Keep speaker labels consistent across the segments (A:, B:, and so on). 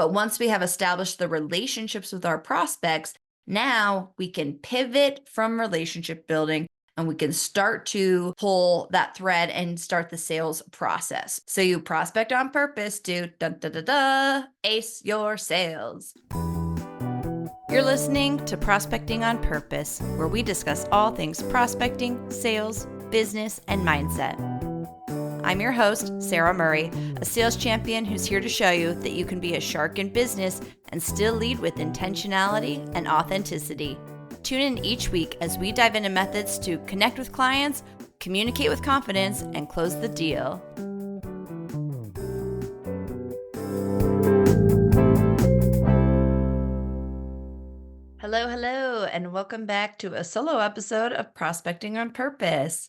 A: But once we have established the relationships with our prospects, now we can pivot from relationship building and we can start to pull that thread and start the sales process. So you prospect on purpose to ace your sales. You're listening to Prospecting on Purpose, where we discuss all things prospecting, sales, business, and mindset. I'm your host, Sara Murray, a sales champion who's here to show you that you can be a shark in business and still lead with intentionality and authenticity. Tune in each week as we dive into methods to connect with clients, communicate with confidence, and close the deal. Hello, and welcome back to a solo episode of Prospecting on Purpose.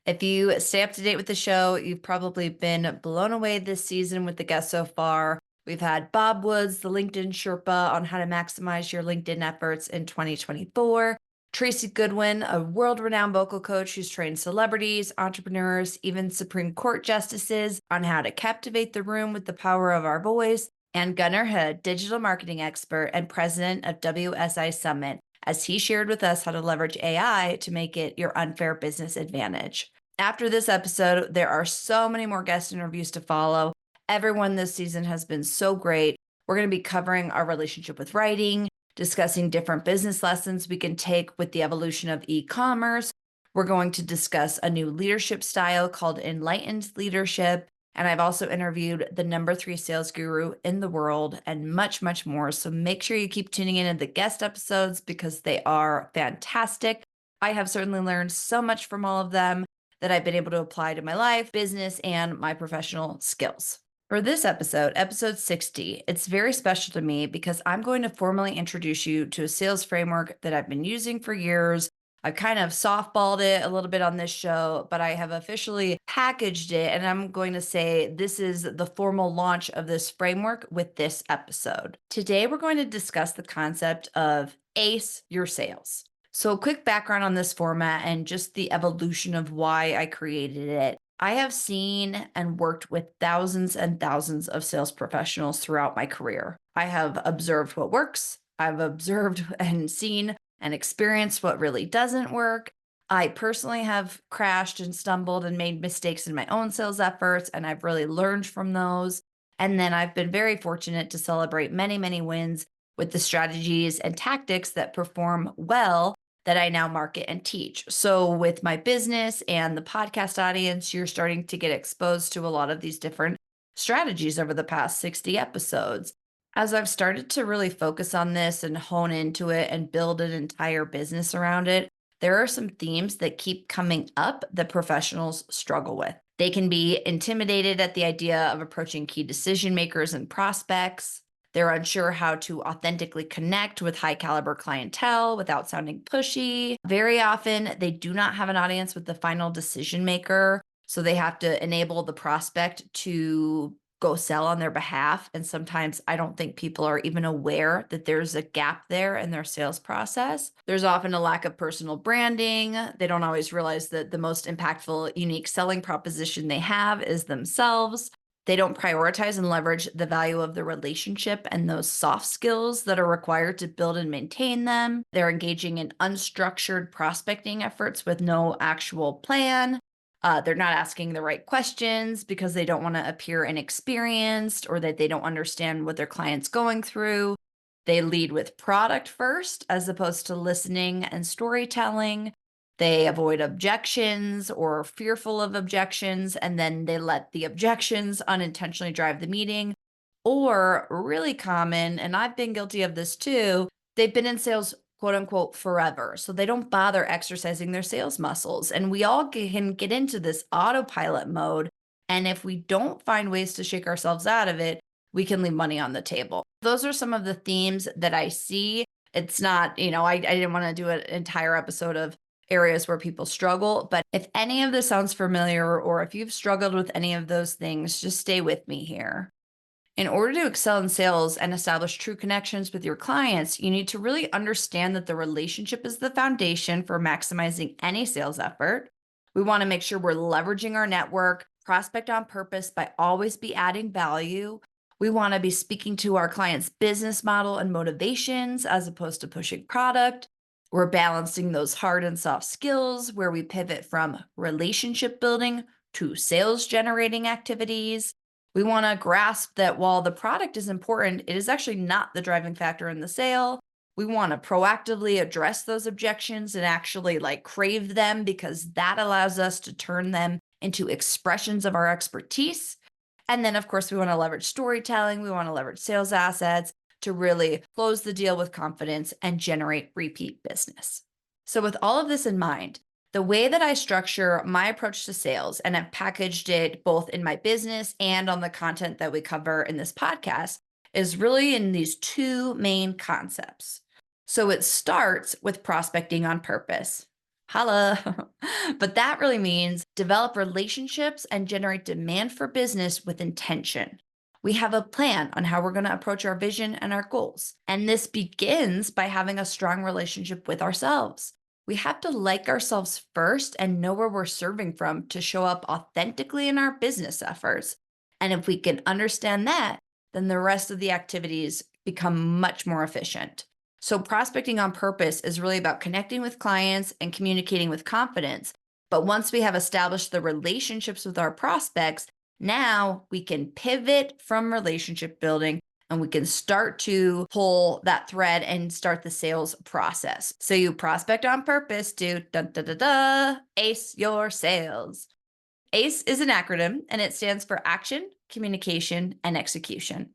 A: If you stay up to date with the show, you've probably been blown away this season with the guests so far. We've had Bob Woods, the LinkedIn Sherpa, on how to maximize your LinkedIn efforts in 2024. Tracy Goodwin, a world-renowned vocal coach who's trained celebrities, entrepreneurs, even Supreme Court justices on how to captivate the room with the power of our voice. And Gunnar Hood, digital marketing expert and president of WSI Summit, as he shared with us how to leverage AI to make it your unfair business advantage. After this episode, there are so many more guest interviews to follow. Everyone this season has been so great. We're going to be covering our relationship with writing, discussing different business lessons we can take with the evolution of e-commerce. We're going to discuss a new leadership style called enlightened leadership. And I've also interviewed the number 3 sales guru in the world and much, much more. So make sure you keep tuning in to the guest episodes because they are fantastic. I have certainly learned so much from all of them that I've been able to apply to my life, business, and my professional skills. For this episode, episode 60, it's very special to me because I'm going to formally introduce you to a sales framework that I've been using for years. I've kind of softballed it a little bit on this show, but I have officially packaged it, and I'm going to say this is the formal launch of this framework with this episode. Today, we're going to discuss the concept of ace your sales. So a quick background on this format and just the evolution of why I created it. I have seen and worked with thousands and thousands of sales professionals throughout my career. I have observed what works. I've observed and seen and experienced what really doesn't work. I personally have crashed and stumbled and made mistakes in my own sales efforts, and I've really learned from those. And then I've been very fortunate to celebrate many, many wins with the strategies and tactics that perform well that I now market and teach. So with my business and the podcast audience, you're starting to get exposed to a lot of these different strategies over the past 60 episodes. As I've started to really focus on this and hone into it and build an entire business around it, there are some themes that keep coming up that professionals struggle with. They can be intimidated at the idea of approaching key decision makers and prospects. They're unsure how to authentically connect with high caliber clientele without sounding pushy. Very often, they do not have an audience with the final decision maker, so they have to enable the prospect to go sell on their behalf. And sometimes I don't think people are even aware that there's a gap there in their sales process. There's often a lack of personal branding. They don't always realize that the most impactful, unique selling proposition they have is themselves. They don't prioritize and leverage the value of the relationship and those soft skills that are required to build and maintain them. They're engaging in unstructured prospecting efforts with no actual plan. They're not asking the right questions because they don't want to appear inexperienced or that they don't understand what their client's going through. They lead with product first as opposed to listening and storytelling. They avoid objections or fearful of objections, and then they let the objections unintentionally drive the meeting. Or really common, and I've been guilty of this too, they've been in sales quote unquote forever. So they don't bother exercising their sales muscles. And we all can get into this autopilot mode. And if we don't find ways to shake ourselves out of it, we can leave money on the table. Those are some of the themes that I see. It's not, I didn't want to do an entire episode of areas where people struggle. But if any of this sounds familiar, or if you've struggled with any of those things, just stay with me here. In order to excel in sales and establish true connections with your clients, you need to really understand that the relationship is the foundation for maximizing any sales effort. We want to make sure we're leveraging our network, prospect on purpose by always be adding value. We want to be speaking to our clients' business model and motivations as opposed to pushing product. We're balancing those hard and soft skills where we pivot from relationship building to sales generating activities. We want to grasp that while the product is important, it is actually not the driving factor in the sale. We want to proactively address those objections and actually crave them because that allows us to turn them into expressions of our expertise. And then, of course, we want to leverage storytelling. We want to leverage sales assets to really close the deal with confidence and generate repeat business. So, with all of this in mind, the way that I structure my approach to sales, and I've packaged it both in my business and on the content that we cover in this podcast, is really in these two main concepts. So, it starts with prospecting on purpose. Holla. But that really means develop relationships and generate demand for business with intention. We have a plan on how we're going to approach our vision and our goals. And this begins by having a strong relationship with ourselves. We have to like ourselves first and know where we're serving from to show up authentically in our business efforts. And if we can understand that, then the rest of the activities become much more efficient. So, prospecting on purpose is really about connecting with clients and communicating with confidence. But once we have established the relationships with our prospects, now we can pivot from relationship building and we can start to pull that thread and start the sales process. So, you prospect on purpose to ace your sales. ACE is an acronym and it stands for action, communication, and execution.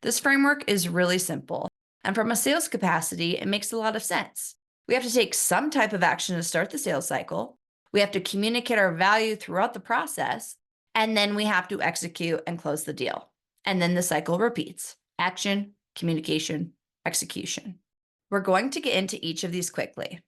A: This framework is really simple. And from a sales capacity, it makes a lot of sense. We have to take some type of action to start the sales cycle. We have to communicate our value throughout the process. And then we have to execute and close the deal. And then the cycle repeats: action, communication, execution. We're going to get into each of these quickly.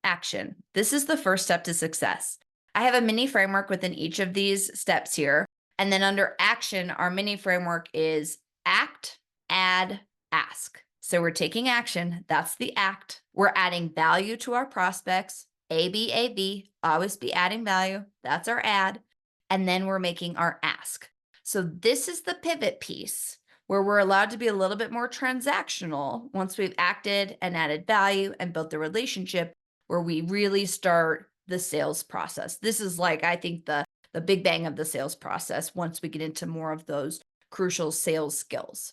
A: Action. This is the first step to success. I have a mini framework within each of these steps here. And then under action, our mini framework is act, add, ask. So we're taking action. That's the act. We're adding value to our prospects. ABAV, always be adding value. That's our add. And then we're making our ask. So this is the pivot piece where we're allowed to be a little bit more transactional once we've acted and added value and built the relationship, where we really start the sales process. This is I think the big bang of the sales process once we get into more of those crucial sales skills.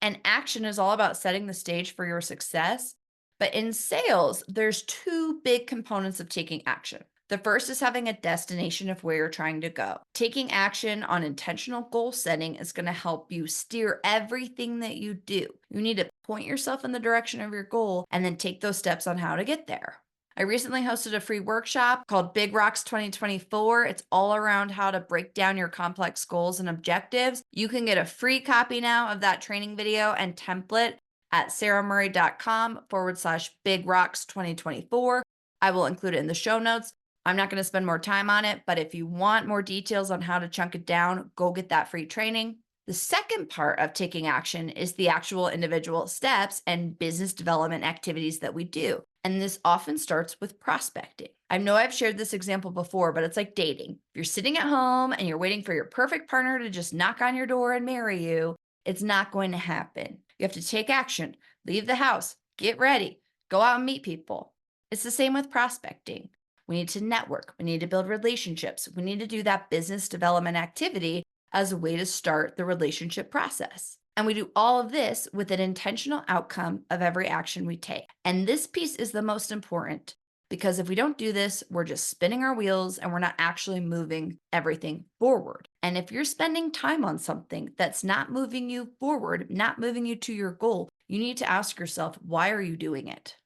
A: And action is all about setting the stage for your success. But in sales, there's two big components of taking action. The first is having a destination of where you're trying to go. Taking action on intentional goal setting is going to help you steer everything that you do. You need to point yourself in the direction of your goal and then take those steps on how to get there. I recently hosted a free workshop called Big Rocks 2024. It's all around how to break down your complex goals and objectives. You can get a free copy now of that training video and template at saramurray.com/Big Rocks 2024. I will include it in the show notes. I'm not going to spend more time on it, but if you want more details on how to chunk it down, go get that free training. The second part of taking action is the actual individual steps and business development activities that we do. And this often starts with prospecting. I know I've shared this example before, but it's like dating. If you're sitting at home and you're waiting for your perfect partner to just knock on your door and marry you, it's not going to happen. You have to take action, leave the house, get ready, go out and meet people. It's the same with prospecting. We need to network. We need to build relationships. We need to do that business development activity as a way to start the relationship process. And we do all of this with an intentional outcome of every action we take. And this piece is the most important, because if we don't do this, we're just spinning our wheels and we're not actually moving everything forward. And if you're spending time on something that's not moving you forward, not moving you to your goal, you need to ask yourself, why are you doing it?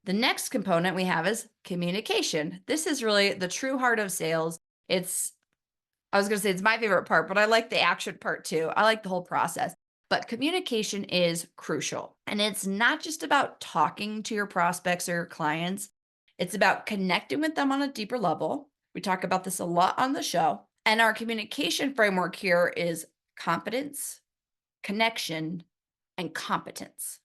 A: The next component we have is communication. This is really the true heart of sales. I was going to say it's my favorite part, but I like the action part too. I like the whole process. But communication is crucial. And it's not just about talking to your prospects or your clients. It's about connecting with them on a deeper level. We talk about this a lot on the show. And our communication framework here is confidence, connection, and competence.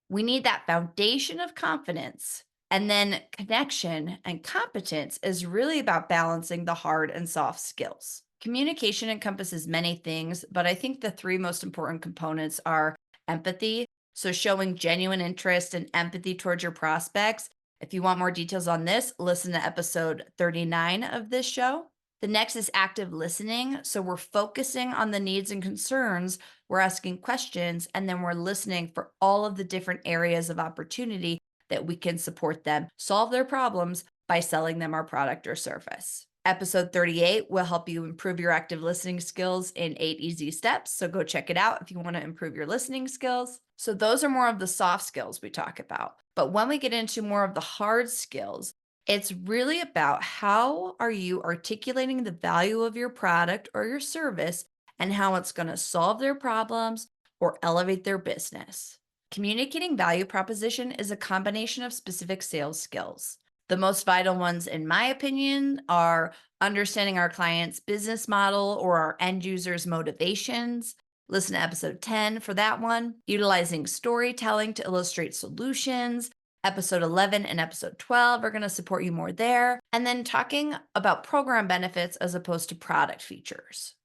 A: We need that foundation of confidence. And then connection and competence is really about balancing the hard and soft skills. Communication encompasses many things, but I think the three most important components are empathy. So, showing genuine interest and empathy towards your prospects. If you want more details on this, listen to episode 39 of this show. The next is active listening. So, we're focusing on the needs and concerns, we're asking questions, and then we're listening for all of the different areas of opportunity that we can support them solve their problems by selling them our product or service. Episode 38 will help you improve your active listening skills in 8 easy steps. So go check it out if you want to improve your listening skills. So those are more of the soft skills we talk about. But when we get into more of the hard skills, it's really about how are you articulating the value of your product or your service and how it's going to solve their problems or elevate their business. Communicating value proposition is a combination of specific sales skills. The most vital ones, in my opinion, are understanding our client's business model or our end user's motivations. Listen to episode 10 for that one. Utilizing storytelling to illustrate solutions. Episode 11 and episode 12 are going to support you more there. And then talking about program benefits as opposed to product features.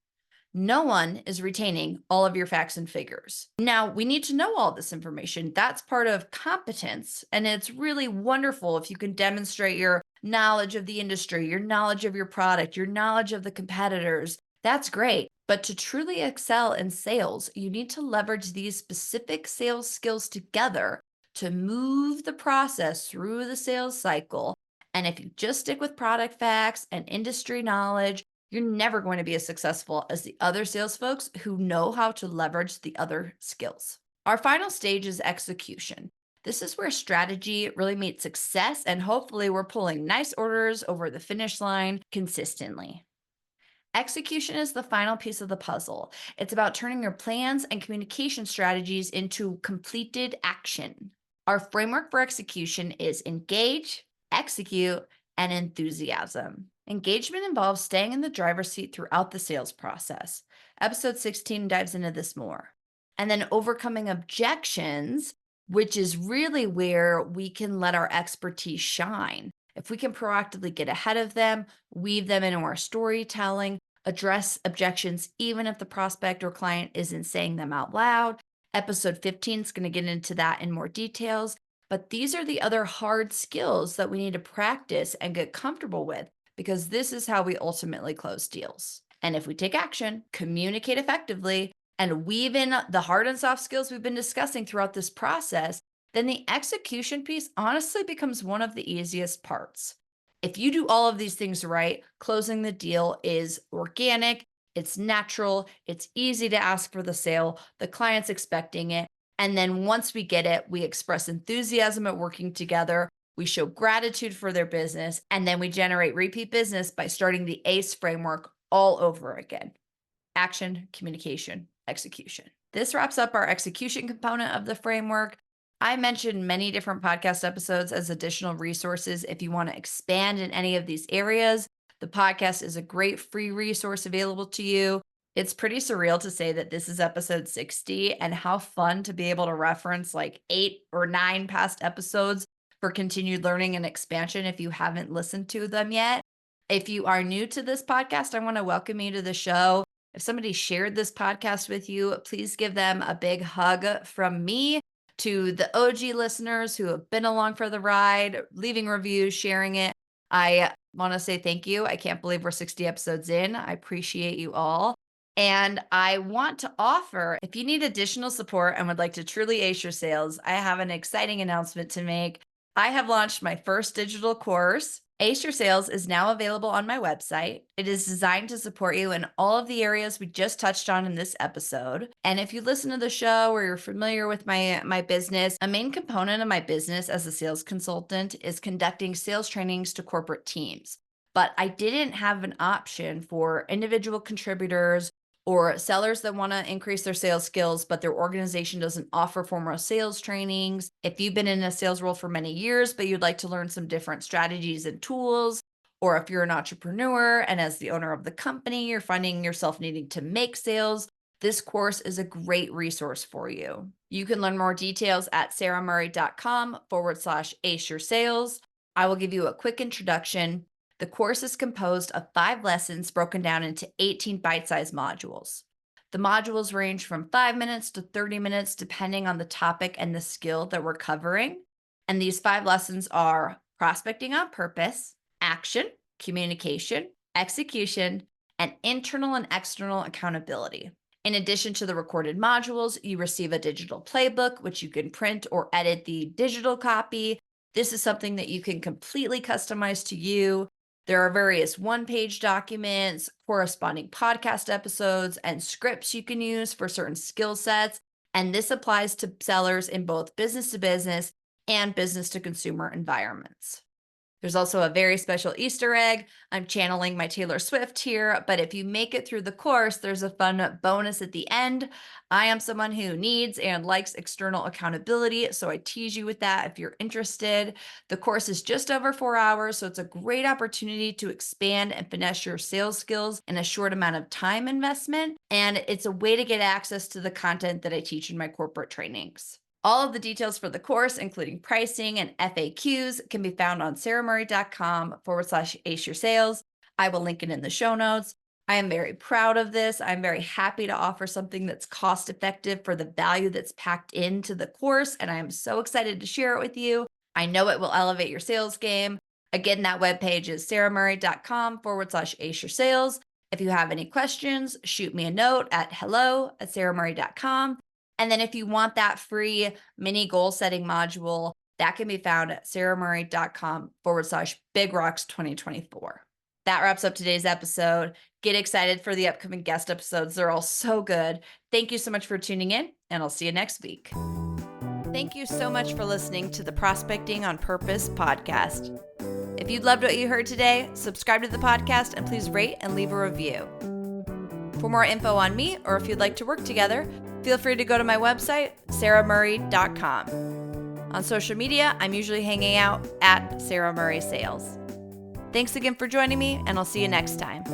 A: No one is retaining all of your facts and figures. Now, we need to know all this information. That's part of competence. And it's really wonderful if you can demonstrate your knowledge of the industry, your knowledge of your product, your knowledge of the competitors. That's great. But to truly excel in sales, you need to leverage these specific sales skills together to move the process through the sales cycle. And if you just stick with product facts and industry knowledge, you're never going to be as successful as the other sales folks who know how to leverage the other skills. Our final stage is execution. This is where strategy really meets success, and hopefully, we're pulling nice orders over the finish line consistently. Execution is the final piece of the puzzle. It's about turning your plans and communication strategies into completed action. Our framework for execution is engage, execute, and enthusiasm. Engagement involves staying in the driver's seat throughout the sales process. Episode 16 dives into this more. And then overcoming objections, which is really where we can let our expertise shine. If we can proactively get ahead of them, weave them into our storytelling, address objections, even if the prospect or client isn't saying them out loud. Episode 15 is going to get into that in more details. But these are the other hard skills that we need to practice and get comfortable with, because this is how we ultimately close deals. And if we take action, communicate effectively, and weave in the hard and soft skills we've been discussing throughout this process, then the execution piece honestly becomes one of the easiest parts. If you do all of these things right, closing the deal is organic, it's natural, it's easy to ask for the sale, the client's expecting it. And then once we get it, we express enthusiasm at working together. We show gratitude for their business, and then we generate repeat business by starting the ACE framework all over again. Action, communication, execution. This wraps up our execution component of the framework. I mentioned many different podcast episodes as additional resources if you want to expand in any of these areas. The podcast is a great free resource available to you. It's pretty surreal to say that this is episode 60, and how fun to be able to reference like 8 or 9 past episodes for continued learning and expansion if you haven't listened to them yet. If you are new to this podcast, I want to welcome you to the show. If somebody shared this podcast with you, please give them a big hug from me. To the OG listeners who have been along for the ride, leaving reviews, sharing it, I want to say thank you. I can't believe we're 60 episodes in. I appreciate you all. And I want to offer, if you need additional support and would like to truly ace your sales, I have an exciting announcement to make. I have launched my first digital course. Ace Your Sales is now available on my website. It is designed to support you in all of the areas we just touched on in this episode. And if you listen to the show or you're familiar with my business, a main component of my business as a sales consultant is conducting sales trainings to corporate teams. But I didn't have an option for individual contributors or sellers that want to increase their sales skills, but their organization doesn't offer formal sales trainings. If you've been in a sales role for many years, but you'd like to learn some different strategies and tools, or if you're an entrepreneur and as the owner of the company, you're finding yourself needing to make sales, this course is a great resource for you. You can learn more details at saramurray.com/ace your sales. I will give you a quick introduction. The course is composed of 5 lessons broken down into 18 bite-sized modules. The modules range from 5 minutes to 30 minutes, depending on the topic and the skill that we're covering. And these 5 lessons are prospecting on purpose, action, communication, execution, and internal and external accountability. In addition to the recorded modules, you receive a digital playbook, which you can print or edit the digital copy. This is something that you can completely customize to you. There are various one-page documents, corresponding podcast episodes, and scripts you can use for certain skill sets. And this applies to sellers in both business to business and business to consumer environments. There's also a very special Easter egg. I'm channeling my Taylor Swift here, but if you make it through the course, there's a fun bonus at the end. I am someone who needs and likes external accountability, so I tease you with that if you're interested. The course is just over 4 hours, so it's a great opportunity to expand and finesse your sales skills in a short amount of time investment, and it's a way to get access to the content that I teach in my corporate trainings. All of the details for the course, including pricing and FAQs, can be found on saramurray.com/ace your sales. I will link it in the show notes. I am very proud of this. I'm very happy to offer something that's cost effective for the value that's packed into the course, and I am so excited to share it with you. I know it will elevate your sales game. Again, that webpage is saramurray.com/ace your sales. If you have any questions, shoot me a note at hello@saramurray.com. And then if you want that free mini goal setting module, that can be found at saramurray.com/Big Rocks 2024. That wraps up today's episode. Get excited for the upcoming guest episodes. They're all so good. Thank you so much for tuning in, and I'll see you next week. Thank you so much for listening to the Prospecting on Purpose podcast. If you loved what you heard today, subscribe to the podcast and please rate and leave a review. For more info on me, or if you'd like to work together, feel free to go to my website, saramurray.com. On social media, I'm usually hanging out at Sara Murray Sales. Thanks again for joining me, and I'll see you next time.